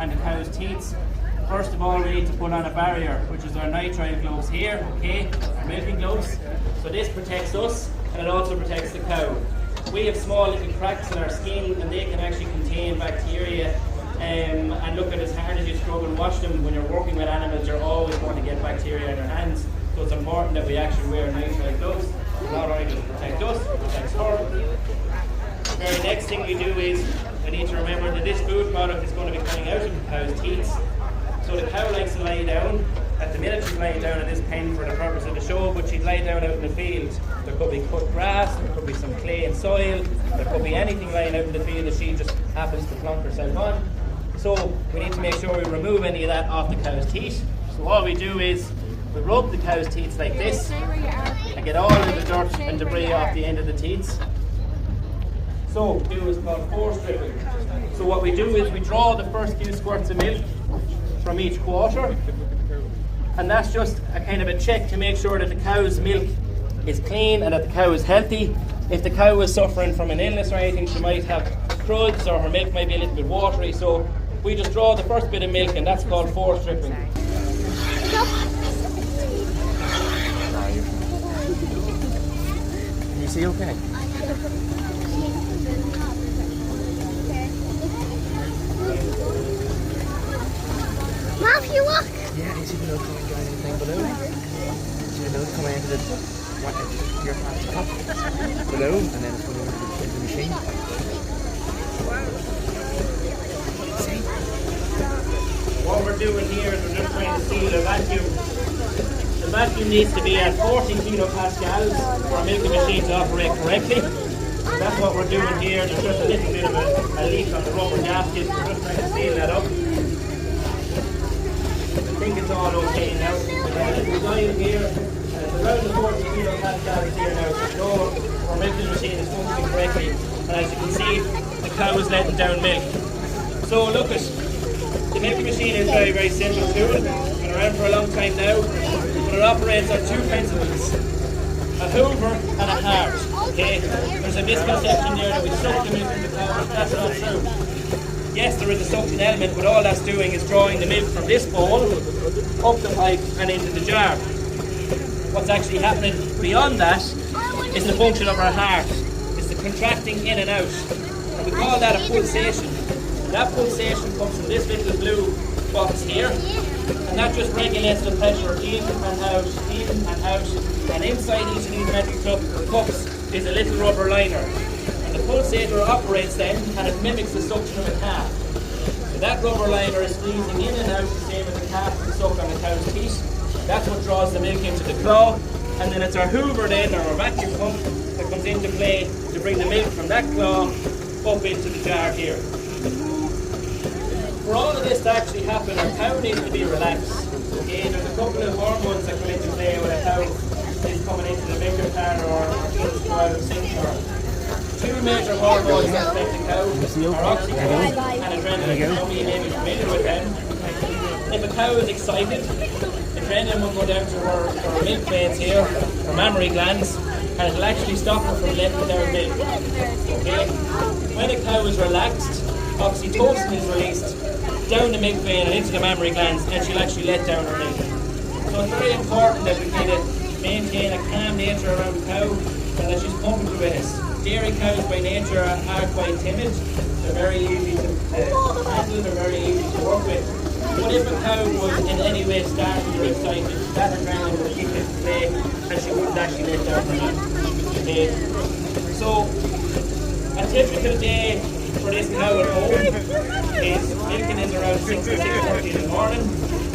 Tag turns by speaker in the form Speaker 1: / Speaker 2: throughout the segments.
Speaker 1: and the cow's teats, first of all we need to put on a barrier, which is our nitrile gloves here, okay, our milking gloves. So this protects us and it also protects the cow. We have small little cracks in our skin and they can actually contain bacteria. And look, at as hard as you scrub and wash them, when you're working with animals, you're always going to get bacteria in your hands. So it's important that we actually wear nitrile gloves. Not only does it protect us, it protects her. The very next thing we do is we need to remember that this food product is going to be coming out of the cow's teats. So the cow likes to lie down. At the minute she's lying down in this pen for the purpose of the show, but she'd lie down out in the field. There could be cut grass, there could be some clay and soil, there could be anything lying out in the field that she just happens to plonk herself on. So we need to make sure we remove any of that off the cow's teeth. So all we do is we rub the cow's teeth like this and get all of the dirt and debris off the end of the teeth. So what we do is called force stripping. So what we do is we draw the first few squirts of milk from each quarter, and that's just a kind of a check to make sure that the cow's milk is clean and that the cow is healthy. If the cow is suffering from an illness or anything, she might have cruds or her milk might be a little bit watery, so we just draw the first bit of milk and that's called force stripping.
Speaker 2: Can you see okay?
Speaker 3: Matthew, look!
Speaker 2: Yeah, you see the milk coming down in the thing below? See the milk coming into your cup below, and then it's going into the machine. See?
Speaker 1: What we're doing here is we're just trying to seal the vacuum. The vacuum needs to be at 40 kilopascals for a milking machine to operate correctly. So that's what we're doing here. There's just a little bit of a leak on the rubber gasket. We're just trying to seal that up. I think it's all okay now. We've got a little dial here, and it's around the 40 kilopascals here now. So our milking machine is functioning correctly. And as you can see, the cow is letting down milk. So look at the milking machine is very, very simple tool. It's been around for a long time now, but it operates on two principles: a hoover and a heart. Okay, there's a misconception there that we suck the milk from the cow, but that's not true. Yes, there is a suction element, but all that's doing is drawing the milk from this bowl up the pipe and into the jar. What's actually happening beyond that is the function of our heart. It's the contracting in and out. And we call that a pulsation. That pulsation comes from this little blue box here, and that just regulates the pressure in and out, in and out. And inside each of these metal cups is a little rubber liner. And the pulsator operates then, and it mimics the suction of a calf. So that rubber liner is squeezing in and out the same as a calf can suck on the cow's teeth. That's what draws the milk into the claw. And then it's our hoover then, or our vacuum pump, that comes into play to bring the milk from that claw up into the jar here. For all of this to actually happen, our cow needs to be relaxed. Okay, there's a couple of hormones that come into play when a cow is coming into the milking pan or needs to go out and sink her. Two major hormones that affect the cow are oxytocin and adrenaline. Some of you may be familiar with them. If a cow is excited, adrenaline will go down to her milk veins here, her mammary glands, and it'll actually stop her from letting down milk. Okay? When a cow is relaxed, oxytocin is released down the milk vein and into the mammary glands, and she'll actually let down her milk. So it's very important that we kind of maintain a calm nature around the cow and that she's comfortable with us. Dairy cows by nature are quite timid. They're very easy to handle, they're very easy to work with. But if a cow was in any way startled or excited, that adrenaline would kick into play and she wouldn't actually let down her milk. Okay. So a typical day for this cow at home is milking is around 6 or 6:30 in the morning.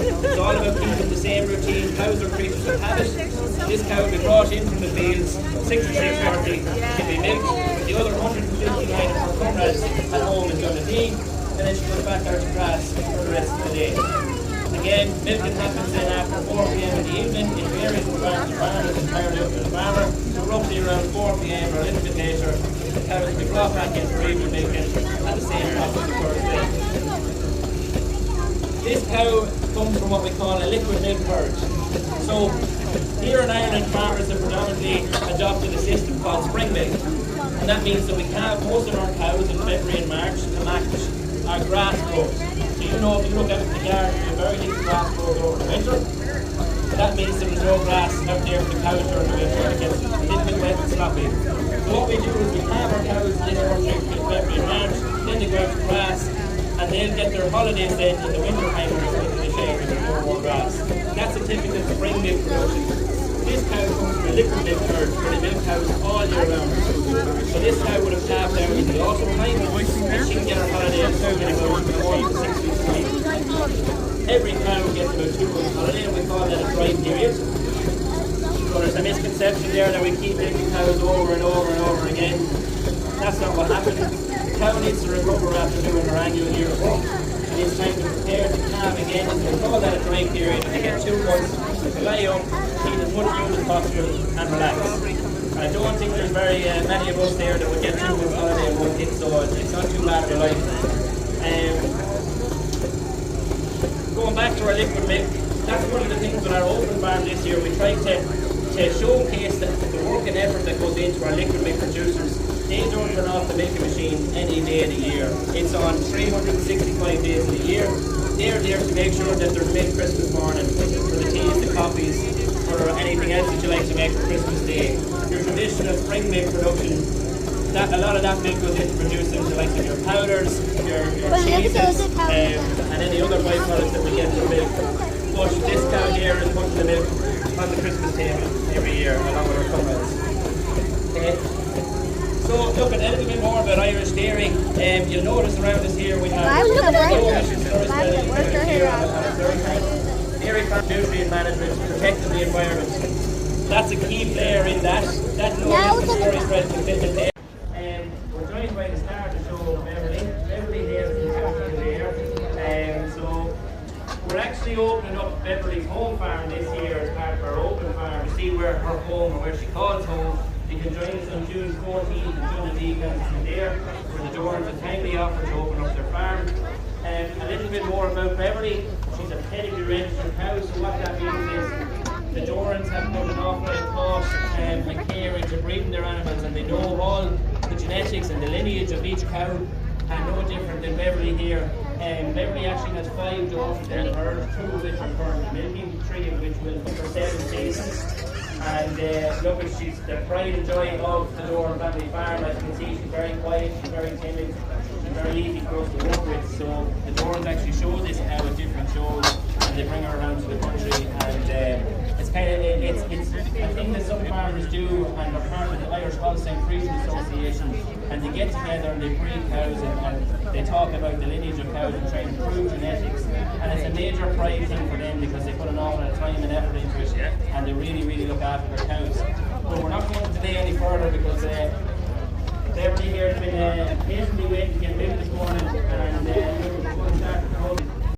Speaker 1: It's all about keeping the same routine. Cows are creatures of habit. This cow will be brought in from the fields 6 or 6:30 to be milked. The other 159 of her comrades at home is going to feed, and then she goes back out to grass for the rest of the day. Again, milking happens then after 4 p.m. in the evening. It varies from farm to farm, it's entirely up to the farmer. So roughly around 4 p.m. or a little bit later, the cows will be brought back in for evening milking at the same time as the first day. This cow comes from what we call a liquid milk herd. So here in Ireland, farmers have predominantly adopted a system called spring milk. And that means that we calve most of our cows in February and March to match our grass growth. So you know if you look out in the garden, there's very little grass grows over the winter. But that means there is no grass out there for the cows during the winter. It gets a little bit wet and sloppy. So what we do is we have our cows this first week in February and March, then they go out to grass, and they'll get their holidays then in the winter time when they shade when there's no more grass. And that's a typical spring milk production. This cow comes from a liquid milk herd where they milk cows all year round. So this cow would have calved out in the autumn time, and she can get her holidays in about 4 to 6 weeks a week. Every cow gets about 2 months holiday, and we call that a dry period. So there's a misconception there that we keep milking cows over and over and over again. That's not what happens. The cow needs to recover after doing her annual year of work. And it's time to prepare to calve again. So we call that a dry period. They get 2 months to lie up, eat as much food as possible, and relax. I don't think there's very many of us there that would get 2 months holiday in one hit, so it's not too bad of a life. Going back to our liquid milk, that's one of the things with our open farm this year. We tried to showcase the work and effort that goes into our liquid milk producers. They don't turn off the milking machine any day of the year. It's on 365 days of the year. They're there to make sure that there's milk Christmas morning for the teas, the coffees, or anything else that you like to make for Christmas Day. Your traditional spring milk production, a lot of that milk goes into producing the likes of your powders, your cheeses, and any other byproducts that we get from milk. But this cow here is putting the milk on the Christmas table every year along with her comrades. Okay. So look at a little bit more about Irish dairy. You'll notice around us here we have dairy farm nutrient management, protecting the environment. That's a key player in that. That no storage spread commitment there. We're joined by the star of the show, Beverly. Beverly is there. So we're actually opening up Beverly's home farm this year as part of our open farm to see where her home or where she calls home. You can join us on June 14th and June the weekends from there, where the Dorans have kindly offered to open up their farm. A little bit more about Beverly. She's a pedigree registered cow, so what that means is the Dorans have put an awful lot of thought and care into breeding their animals, and they know all the genetics and the lineage of each cow, and no different than Beverly here. Beverly actually has 5 daughters in the herd, 2 of which are currently milking, 3 of which will for 7 seasons. And look, she's the pride and joy of the Doran family farm. As you can see, she's very quiet, she's very timid, she's very easy for us to work with. So the Dorans actually show this cow at different shows, and they bring her around to the country. And it's kind of it's a thing that some farmers do, and they're part of the Irish Holstein Friesian Association, and they get together and they breed cows and they talk about the lineage of cows and try and improve genetics. And it's a major pride thing for them because they put an awful lot of time and effort into it, and they really, really look after their cows.